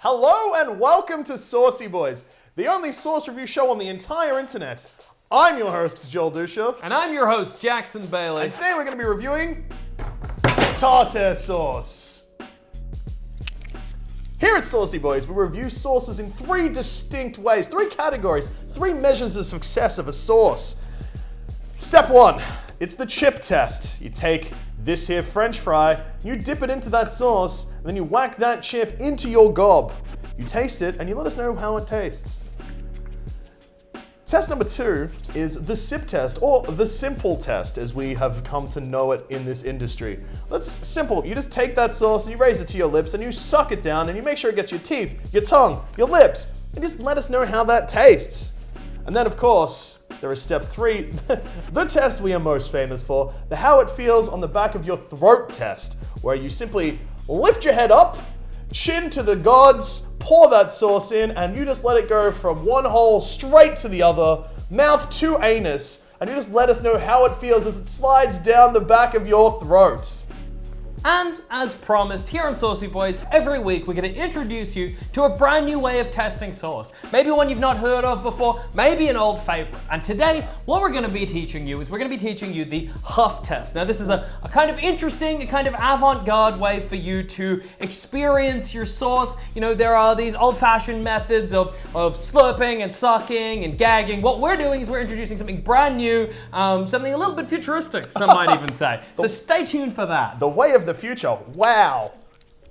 Hello and welcome to Saucy Boyz, the only sauce review show on the entire internet. I'm your host, Joel Dusha. And I'm your host, Jackson Bailey. And today we're going to be reviewing Tartare Sauce. Here at Saucy Boyz, we review sauces in three distinct ways, three categories, three measures of success of a sauce. Step one, it's the chip test. You take this here French fry, you dip it into that sauce, and then you whack that chip into your gob. You taste it, and you let us know how it tastes. Test number two is the sip test, or the simple test, as we have come to know it in this industry. That's simple. You just take that sauce, and you raise it to your lips, and you suck it down, and you make sure it gets your teeth, your tongue, your lips, and just let us know how that tastes. And then, of course, there is step three, the test we are most famous for, the how it feels on the back of your throat test, where you simply lift your head up, chin to the gods, pour that sauce in, and you just let it go from one hole straight to the other, mouth to anus, and you just let us know how it feels as it slides down the back of your throat. And as promised, here on Saucy Boyz, every week we're going to introduce you to a brand new way of testing sauce. Maybe one you've not heard of before, maybe an old favorite. And today, what we're going to be teaching you is we're going to be teaching you the huff test. Now, this is a kind of interesting, a kind of avant-garde way for you to experience your sauce. You know, there are these old-fashioned methods of slurping and sucking and gagging. What we're doing is we're introducing something brand new, something a little bit futuristic, some might even say. So stay tuned for that. The way of the future. Wow.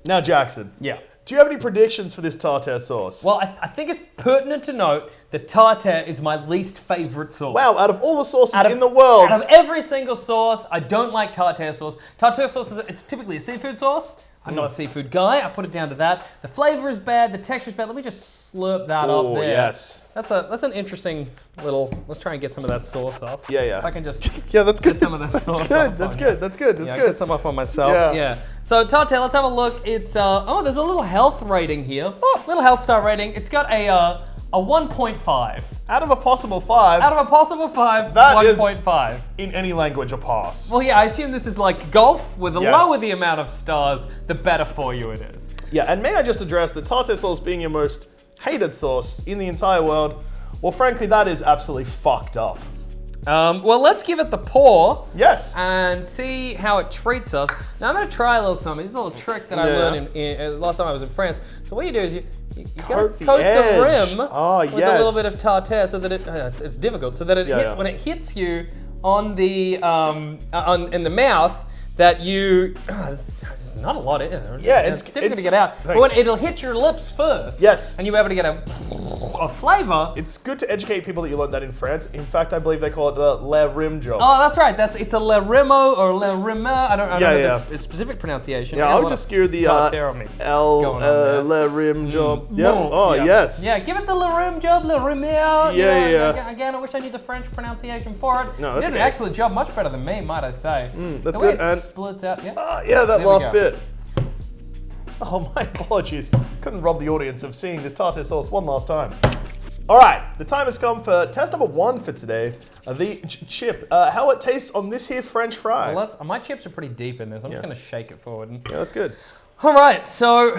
Now, Jackson. Yeah. Do you have any predictions for this tartare sauce? Well, I think it's pertinent to note that tartare is my least favorite sauce. Wow, out of all the sauces in the world. Out of every single sauce, I don't like tartare sauce. Tartare sauce it's typically a seafood sauce. I'm not a seafood guy, I put it down to that. The flavor is bad, the texture is bad. Let me just slurp that up there. Yes. That's an interesting little, let's try and get some of that sauce off. Yeah. If I can just yeah, that's good. get some of that sauce off. That's good. That's good. Get some off on myself. Yeah. So tartare, let's have a look. It's, there's a little health rating here. Little health star rating. It's got a 1.5. Out of a possible 5. Out of a possible 5, that 1.5. In any language, a pass. Well, yeah, I assume this is like golf, with the Yes. lower the amount of stars, the better for you it is. Yeah, and may I just address that tartare sauce being your most hated sauce in the entire world? Well, frankly, that is absolutely fucked up. Well, let's give it the pour. Yes. And see how it treats us. Now, I'm gonna try a little something. This is a little trick that I learned in last time I was in France. So what you do is you Coat gotta coat the rim with a little bit of tartare so that it's difficult, so that it hits when it hits you on the in the mouth. That you, there's not a lot in it. Yeah, it's difficult to get out. But when it'll hit your lips first. Yes. And you'll be able to get a flavor. It's good to educate people that you learned that in France. In fact, I believe they call it the le rim job. Oh, that's right. It's a le rimo or le rima. I don't know the specific pronunciation. Yeah, I'll just skew the le rim job. Yeah. Yes. Yeah, give it the le rim job, le rimia. Yeah. Again, I wish I knew the French pronunciation for it. No, you that's did an excellent job, much better than me, might I say. That's the way good. It splits out. Yeah, that last bit. Oh, my apologies. Couldn't rob the audience of seeing this tartare sauce one last time. All right, the time has come for test number 1 for today. The chip. How it tastes on this here French fry. Well, my chips are pretty deep in this. I'm just going to shake it forward. Yeah, that's good. All right, so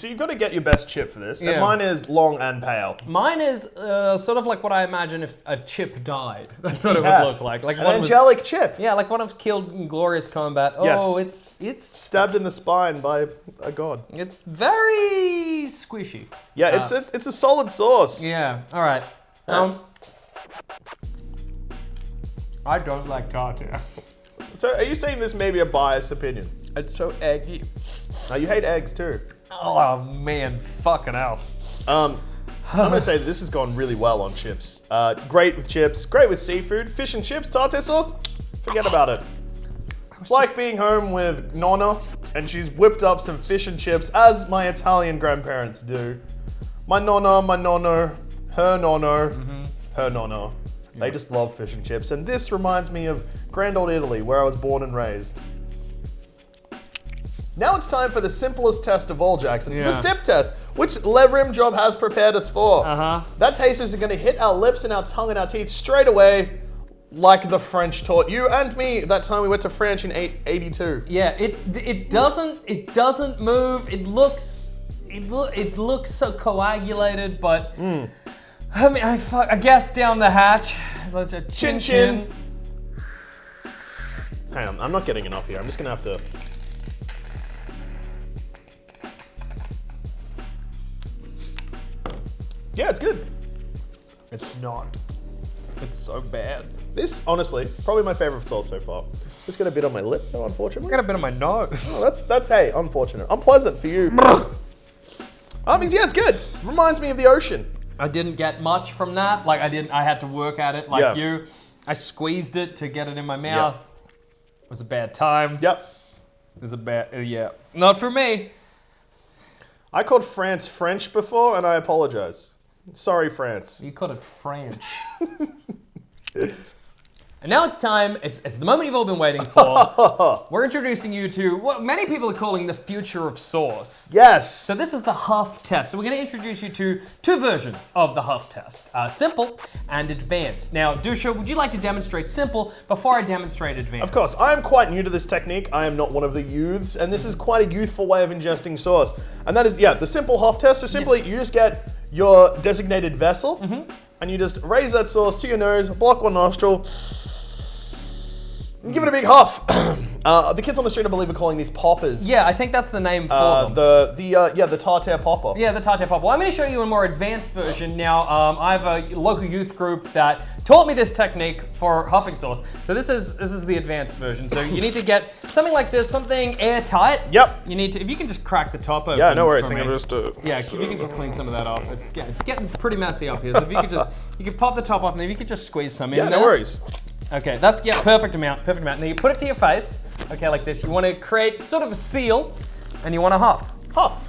you've got to get your best chip for this. And mine is long and pale. Mine is sort of like what I imagine if a chip died. That's what it would look like. Like an angelic chip. Yeah, like one was killed in glorious combat. Oh, yes. it's stabbed in the spine by a god. It's very squishy. Yeah, it's a solid sauce. Yeah. All right. I don't like tartare. So, are you saying this may be a biased opinion? It's so eggy. Oh, you hate eggs too. Oh man, fucking hell. I'm gonna say that this has gone really well on chips. Great with chips, great with seafood, fish and chips, tartare sauce, forget about it. It's like being home with Nonna, and she's whipped up some fish and chips, as my Italian grandparents do. My Nonna, my nonno, her nonno, her nonno. They just love fish and chips, and this reminds me of grand old Italy, where I was born and raised. Now it's time for the simplest test of all, Jackson. The sip test, which Le Rim Job has prepared us for. That taste is going to hit our lips and our tongue and our teeth straight away, like the French taught you and me that time we went to France in 82. Yeah, it doesn't move. It looks it looks so coagulated, but I mean, I guess down the hatch. Let's chin chin. Hang on, I'm not getting enough here. I'm just gonna have to. Yeah, it's good. It's not. It's so bad. This, honestly, probably my favorite sauce so far. Just got a bit on my lip, though, unfortunately. I got a bit on my nose. Oh, that's hey, unfortunate. Unpleasant for you. I mean, yeah, it's good. Reminds me of the ocean. I didn't get much from that. Like I had to work at it like you. I squeezed it to get it in my mouth. It was a bad time. Yep. It was a bad, not for me. I called France French before, and I apologize. Sorry, France. You called it French. And now it's time, it's the moment you've all been waiting for. We're introducing you to what many people are calling the future of sauce. Yes. So this is the Huff test. So we're gonna introduce you to two versions of the Huff test, simple and advanced. Now, Dusha, would you like to demonstrate simple before I demonstrate advanced? Of course, I am quite new to this technique. I am not one of the youths, and this is quite a youthful way of ingesting sauce. And that is, the simple Huff test. So simply, you just get your designated vessel, and you just raise that sauce to your nose, block one nostril, and give it a big huff. The kids on the street, I believe, are calling these poppers. Yeah, I think that's the name for them. The tartare popper. Yeah, the tartare popper. Well, I'm going to show you a more advanced version. Now, I have a local youth group that taught me this technique for huffing sauce. So this is the advanced version. So you need to get something like this, something airtight. Yep. You need to, if you can just crack the top open. Yeah, no worries. For me. Yeah, if you can just clean some of that off. It's getting pretty messy up here. So if you could just, you could pop the top off, and then you could just squeeze some in. Yeah, no worries. Okay, that's perfect amount. Now you put it to your face. Okay, like this. You want to create sort of a seal, and you want to huff. Huff.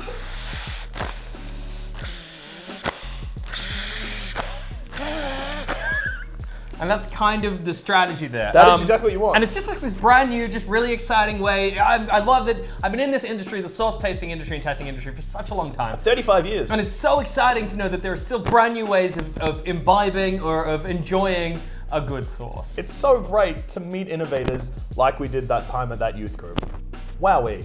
And that's kind of the strategy there. That is exactly what you want. And it's just like this brand new, just really exciting way. I love that I've been in this industry, the sauce tasting industry and testing industry, for such a long time. 35 years. And it's so exciting to know that there are still brand new ways of imbibing or of enjoying a good sauce. It's so great to meet innovators like we did that time at that youth group. Wowee.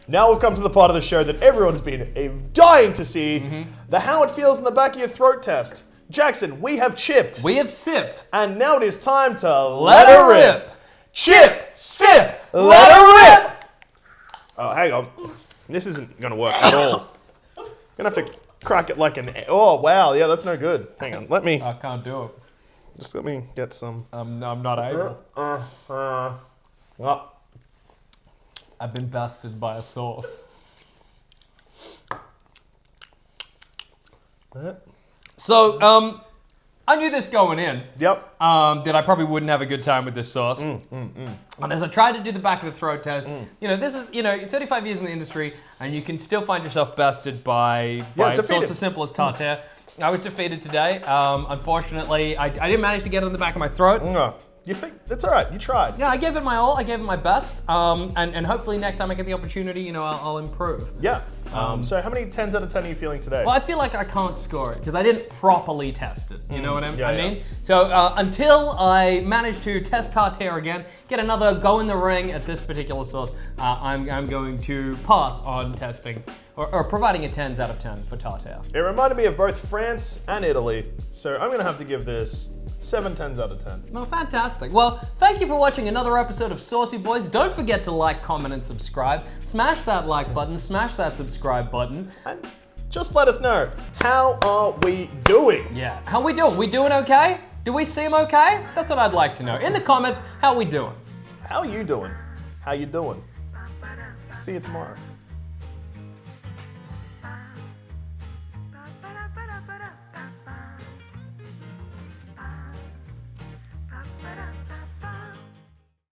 Now we've come to the part of the show that everyone's been dying to see, the how it feels in the back of your throat test. Jackson, we have chipped. We have sipped. And now it is time to let her rip. Chip, sip, let her rip. Oh, hang on. This isn't gonna work at all. Gonna have to crack it like an, oh wow, yeah, that's no good. Hang on, let me. I can't do it. Just let me get some. I'm not able. I've been bested by a sauce. So, I knew this going in. Yep. That I probably wouldn't have a good time with this sauce. And as I tried to do the back of the throat test, this is, 35 years in the industry, and you can still find yourself bested by a sauce as simple as tartare. I was defeated today. Unfortunately, I didn't manage to get it in the back of my throat. You think that's all right? You tried. Yeah, I gave it my all. I gave it my best. And hopefully next time I get the opportunity, I'll improve. Yeah. So how many 10s out of 10 are you feeling today? Well, I feel like I can't score it because I didn't properly test it. You know what I mean? Yeah. So until I manage to test tartare again, get another go in the ring at this particular sauce, I'm going to pass on testing or providing a 10s out of 10 for tartare. It reminded me of both France and Italy, so I'm gonna have to give this 7 10s out of 10. Well, fantastic. Well, thank you for watching another episode of Saucy Boyz. Don't forget to like, comment, and subscribe. Smash that like button, smash that subscribe button. And just let us know, how are we doing? Yeah, how we doing? We doing okay? Do we seem okay? That's what I'd like to know. In the comments, how we doing? How you doing? How you doing? See you tomorrow.